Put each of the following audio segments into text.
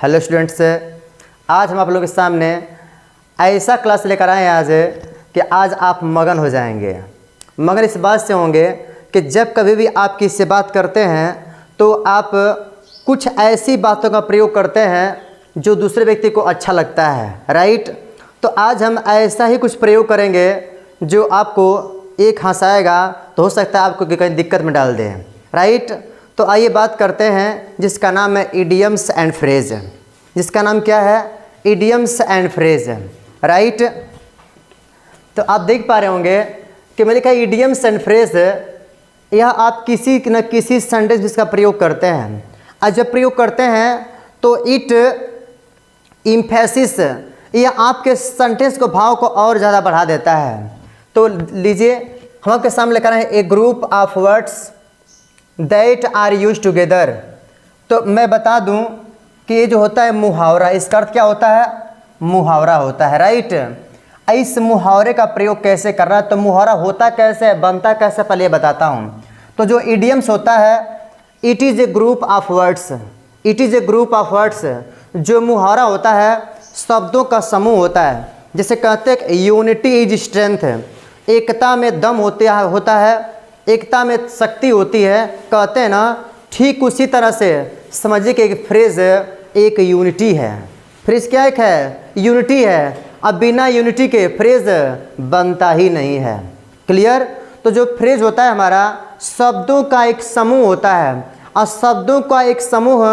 Hello students, आज हम आप लोगों के सामने ऐसा क्लास लेकर आए हैं आज कि आज आप मगन हो जाएंगे। मगन इस बात से होंगे कि जब कभी भी आप किसी से बात करते हैं तो आप कुछ ऐसी बातों का प्रयोग करते हैं जो दूसरे व्यक्ति को अच्छा लगता है, राइट। तो आज हम ऐसा ही कुछ प्रयोग करेंगे जो आपको एक हंसाएगा तो हो सकता है आपको कहीं दिक्कत में डाल दें, राइट। तो आइए बात करते हैं जिसका नाम है इडियम्स एंड फ्रेज। जिसका नाम क्या है? Idioms and phrase, right. तो आप देख पा रहे होंगे कि मैंने कहा इडियम्स एंड फ्रेज, यह आप किसी न किसी सेंटेंस जिसका प्रयोग करते हैं। और जब प्रयोग करते हैं तो इट इम्फेसिस, यह आपके सेंटेंस को भाव को और ज़्यादा बढ़ा देता है। तो लीजिए हम आपके सामने लेकर आए a group of words that are use together. तो मैं बता दूं कि ये जो होता है मुहावरा, इसका अर्थ क्या होता है? मुहावरा होता है, राइट। इस मुहावरे का प्रयोग कैसे करना है, तो मुहावरा होता कैसे है, बनता कैसे, पहले बताता हूँ। तो जो इडियम्स होता है, it is a group of words, it is a group of words. जो मुहावरा होता है शब्दों का समूह होता है। जैसे कहते हैं कि यूनिटी इज स्ट्रेंथ, एकता में दम होता है, एकता में शक्ति होती है, कहते हैं ना। ठीक उसी तरह से समझिए कि एक फ्रेज एक यूनिटी है। फ्रेज क्या एक है? यूनिटी है। अब बिना यूनिटी के फ्रेज बनता ही नहीं है, क्लियर। तो जो फ्रेज होता है हमारा शब्दों का एक समूह होता है, और शब्दों का एक समूह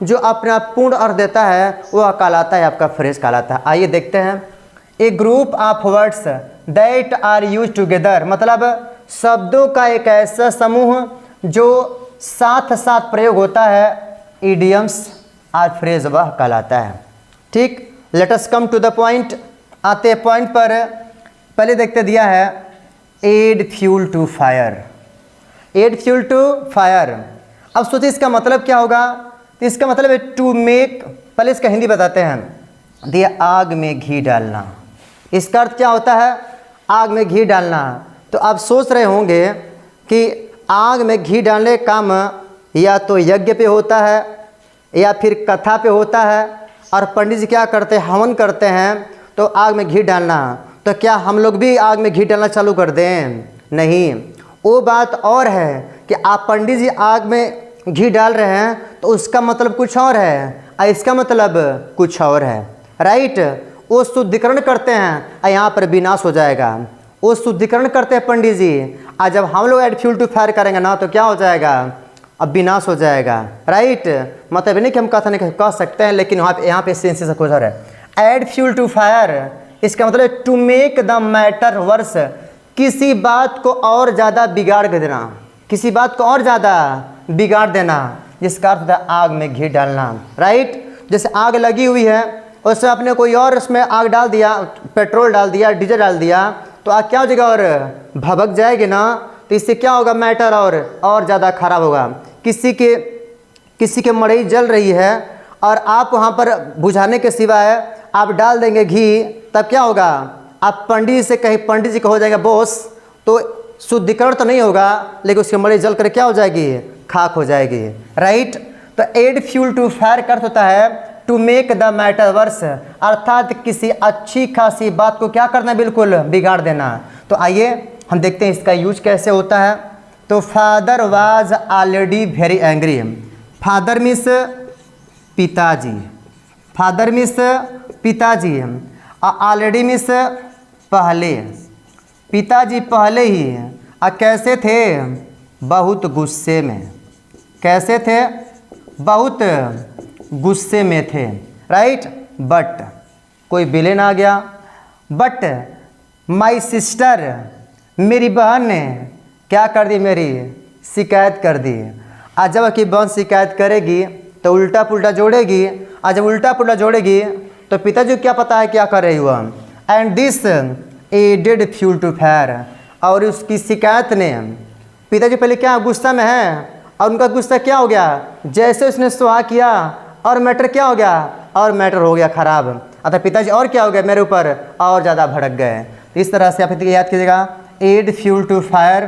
जो अपना पूर्ण अर्थ देता है वह कहलाता है आपका फ्रेज कहलाता है। आइए देखते हैं। A group of words that are use together, मतलब शब्दों का एक ऐसा समूह जो साथ साथ प्रयोग होता है, इडियम्स और फ्रेज वह कहलाता है। ठीक, let us come to the point. आते पॉइंट पर। पहले देखते दिया है add fuel to fire, add fuel to fire. अब सोचिए इसका मतलब क्या होगा। तो इसका मतलब है टू मेक, पहले इसका हिंदी बताते हैं। दिया आग में घी डालना, इसका अर्थ क्या होता है? आग में घी डालना। तो आप सोच रहे होंगे कि आग में घी डालने का काम या तो यज्ञ पे होता है या फिर कथा पे होता है, और पंडित जी क्या करते हैं? हवन करते हैं, तो आग में घी डालना। तो क्या हम लोग भी आग में घी डालना चालू कर दें? नहीं, वो बात और है कि आप पंडित जी आग में घी डाल रहे हैं तो उसका मतलब कुछ और है और इसका मतलब कुछ और है, राइट। वो शुद्धिकरण करते हैं और यहाँ पर विनाश हो जाएगा। वो शुद्धिकरण करते हैं पंडित जी, और जब हम लोग एड फ्यूल टू फायर करेंगे ना तो क्या हो जाएगा? अब विनाश हो जाएगा, राइट। मतलब नहीं कि हम कथा नहीं कह सकते हैं, लेकिन यहाँ पे सेंस से कुछ और है। एड फ्यूल टू फायर, इसका मतलब to make the matter worse, किसी बात को और ज़्यादा बिगाड़ के देना, किसी बात को और ज़्यादा बिगाड़ देना, जिसका अर्थ है आग में घी डालना, राइट। जैसे आग लगी हुई है, उसमें आपने कोई और उसमें आग डाल दिया, पेट्रोल डाल दिया, डीजल डाल दिया, तो आग क्या हो जाएगा? और भभक जाएगी ना। तो इससे क्या होगा? मैटर और ज़्यादा खराब होगा। किसी के मड़ई जल रही है और आप वहाँ पर बुझाने के सिवाय आप डाल देंगे घी, तब क्या होगा? आप पंडित जी से कहीं, पंडित जी का हो जाएगा बॉस, तो शुद्धिकरण तो नहीं होगा, लेकिन उसकी मड़ई जल कर क्या हो जाएगी? खाक हो जाएगी, राइट। तो एड फ्यूल टू फायर का अर्थ होता है to make the matter worse, अर्थात किसी अच्छी खासी बात को क्या करना? बिल्कुल बिगाड़ देना। तो आइए हम देखते हैं इसका यूज कैसे होता है। तो father was already very angry, father means पिताजी, फादर मीन्स पिताजी, ऑलरेडी मीन्स पहले, पिताजी पहले ही। कैसे थे? बहुत गुस्से में, कैसे थे? बहुत गुस्से में थे, राइट। बट कोई विलेन आ गया, बट माई सिस्टर, मेरी बहन ने क्या कर दी? मेरी शिकायत कर दी। आज जब की बहन शिकायत करेगी तो उल्टा पुल्टा जोड़ेगी, आज जब उल्टा पुल्टा जोड़ेगी तो पिताजी को क्या पता है क्या कर रही हुआ। And this added fuel to fire, और उसकी शिकायत ने, पिताजी पहले क्या गुस्सा में है और उनका गुस्सा क्या हो गया? जैसे उसने सुहा किया और मैटर क्या हो गया? और मैटर हो गया खराब। अतः पिताजी और क्या हो गया? मेरे ऊपर और ज़्यादा भड़क गए। इस तरह से आप याद कीजिएगा, एड फ्यूल टू फायर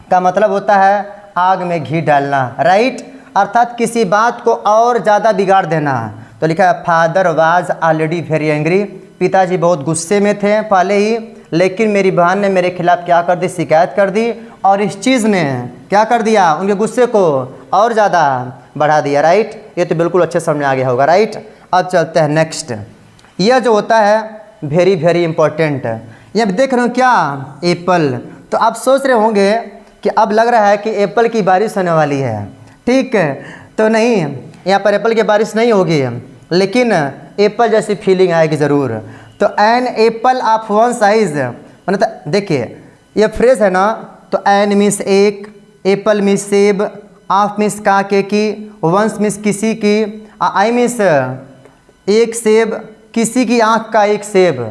का मतलब होता है आग में घी डालना, राइट। अर्थात किसी बात को और ज़्यादा बिगाड़ देना। तो लिखा है father was already very angry, पिताजी बहुत गुस्से में थे पहले ही, लेकिन मेरी बहन ने मेरे खिलाफ़ क्या कर दी, शिकायत कर दी, और इस चीज़ ने क्या कर दिया, उनके गुस्से को और ज़्यादा बढ़ा दिया। राइट, ये तो बिल्कुल अच्छे समझ में आ गया होगा। राइट, अब चलते हैं नेक्स्ट। यह जो होता है वेरी वेरी इंपॉर्टेंट, ये देख रहे हो क्या, एप्पल। तो आप सोच रहे होंगे कि अब लग रहा है कि एप्पल की बारिश होने वाली है। ठीक है, तो नहीं, यहाँ पर एप्पल की बारिश नहीं होगी, लेकिन एप्पल जैसी फीलिंग आएगी ज़रूर। तो an apple of one's eye, मतलब देखिए ये फ्रेज है ना, तो एन मीन्स एक, एप्पल मीन्स सेब, ऑफ मीन्स काके की, वंस मीन्स किसी की, आई मीन्स एक सेब, किसी की आँख का एक सेब।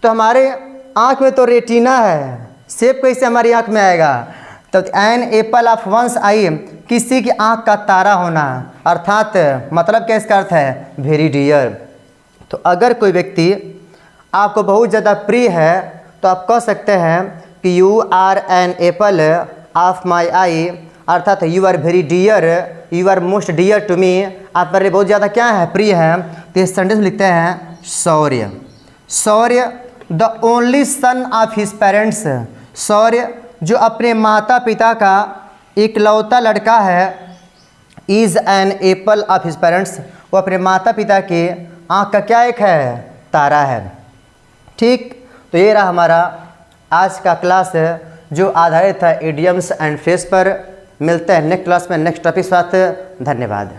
तो हमारे आँख में तो रेटिना है, सेब कैसे हमारी आँख में आएगा। तो an apple of one's eye, किसी की आँख का तारा होना, अर्थात मतलब क्या इसका अर्थ है, वेरी डियर। तो अगर कोई व्यक्ति आपको बहुत ज़्यादा प्रिय है तो आप कह सकते हैं कि you are an apple of my eye, अर्थात you are very dear, you are most dear to me, आप मेरे बहुत ज़्यादा क्या है, प्रिय है। तो इस सेंटेंस में लिखते हैं Shaurya. Shaurya the only son of his parents, Shaurya जो अपने माता पिता का इकलौता लड़का है, is an apple of his parents, वो अपने माता पिता के आँख का क्या एक है, तारा है। ठीक, तो ये रहा हमारा आज का क्लास है जो आधारित है इडियम्स एंड फ्रेज पर। मिलते हैं नेक्स्ट क्लास में नेक्स्ट टॉपिक के साथ। धन्यवाद।